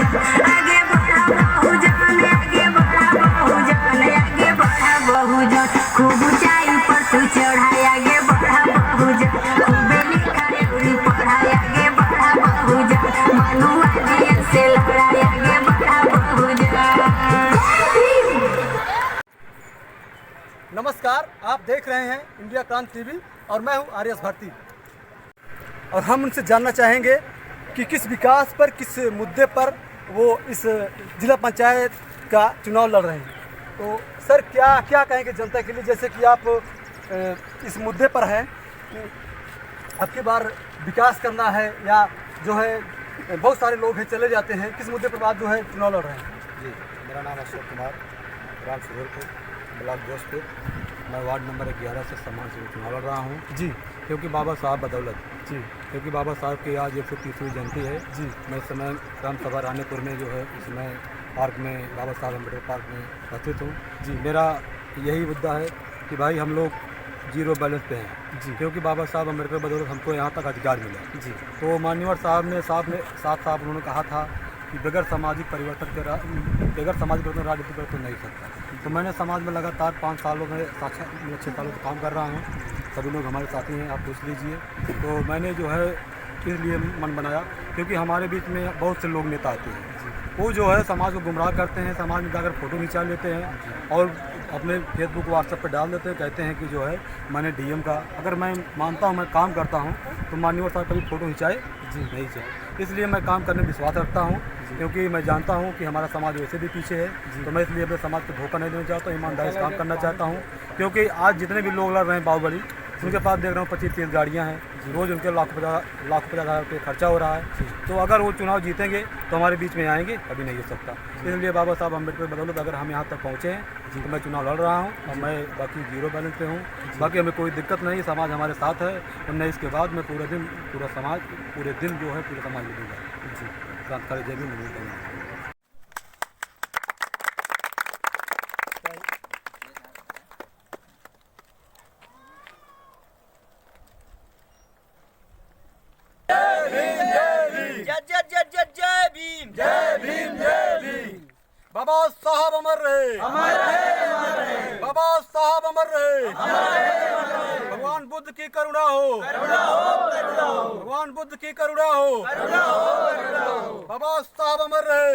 बहुजन, आगे बढ़ा बहुजन, आगे बढ़ा बहुजन, आगे बढ़ा बहुजन, खूब ऊंचाई पर तू चढ़ा, आगे बढ़ा बहुजन, खूब लिखा और पढ़ा, आगे बढ़ा बहुजन, मनुवादियन से लड़ा, आगे बढ़ा बहुजन। नमस्कार, आप देख रहे हैं इंडिया क्रांति टीवी और मैं हूं आर्यस भारती। और हम उनसे जानना चाहेंगे कि किस विकास पर, किस मुद्दे पर वो इस जिला पंचायत का चुनाव लड़ रहे हैं। तो सर क्या क्या कहेंगे जनता के लिए, जैसे कि आप इस मुद्दे पर हैं, अब की बार विकास करना है या जो है बहुत सारे लोग हैं चले जाते हैं, किस मुद्दे पर आप जो है चुनाव लड़ रहे हैं? जी, मेरा नाम अशोक कुमार, ग्राम सुधरपुर, ब्लॉक जोशपुर। मैं वार्ड नंबर 11 से समान से चुनाव लड़ रहा हूँ जी, क्योंकि बाबा साहब बदौलत जी, क्योंकि बाबा साहब की आज 130वीं जयंती है जी। मैं इस समय ग्राम सभा रानीपुर में जो है इसमें पार्क में बाबा साहब अम्बेडकर पार्क में उपस्थित हूँ। जी। मेरा यही मुद्दा है कि भाई हम लोग जीरो बैलेंस पे हैं जी। क्योंकि बाबा साहब अम्बेडकर बदौलत हमको यहाँ तक अधिकार मिला। जी। तो मान्यवर साहब ने साफ उन्होंने कहा था कि बगैर सामाजिक परिवर्तन राजनीति पर तो नहीं सकता। तो मैंने समाज में लगातार 5 सालों में 6 सालों से काम कर रहा हूँ। सभी लोग हमारे साथी हैं, आप पूछ लीजिए। तो मैंने जो है इसलिए मन बनाया क्योंकि हमारे बीच में बहुत से लोग नेता आते हैं, वो जो है समाज को गुमराह करते हैं, समाज में जाकर फ़ोटो खिंचा लेते हैं और अपने फेसबुक व्हाट्सएप पर डाल देते हैं, कहते हैं कि जो है मैंने डीएम का, अगर मैं मानता हूँ मैं काम करता हूँ तो मान्यवर साहब कभी फ़ोटो खिंचाए नहीं चाहिए। इसलिए मैं काम करने में विश्वास रखता हूँ क्योंकि मैं जानता हूँ कि हमारा समाज वैसे भी पीछे है। तो मैं इसलिए अपने समाज को धोखा नहीं देना चाहता हूँ, ईमानदारी से काम करना चाहता हूँ। क्योंकि आज जितने भी लोग लड़ रहे हैं बाहुबली, उनके पास देख रहा हूँ 25-30 गाड़ियाँ हैं, रोज़ उनके लाख 50 हज़ार रुपये खर्चा हो रहा है। तो अगर वो चुनाव जीतेंगे तो हमारे बीच में आएंगे, कभी नहीं हो सकता। इसलिए बाबा साहब अम्बेडकर बदौलत अगर हम यहाँ तक पहुँचे हैं तो मैं चुनाव लड़ रहा हूँ और मैं बाकी जीरो बैलेंस पे हूँ। बाकी हमें कोई दिक्कत नहीं, समाज हमारे साथ है। और मैं इसके बाद मैं पूरे दिन जो है पूरे समाज में दूँगा। जी, क्रांतिकारी जय भीम। बाबा साहब अमर रहे, बाबा साहब अमर रहे। भगवान बुद्ध की करुणा हो, भगवान बुद्ध की करुणा हो। बाबा साहब अमर रहे।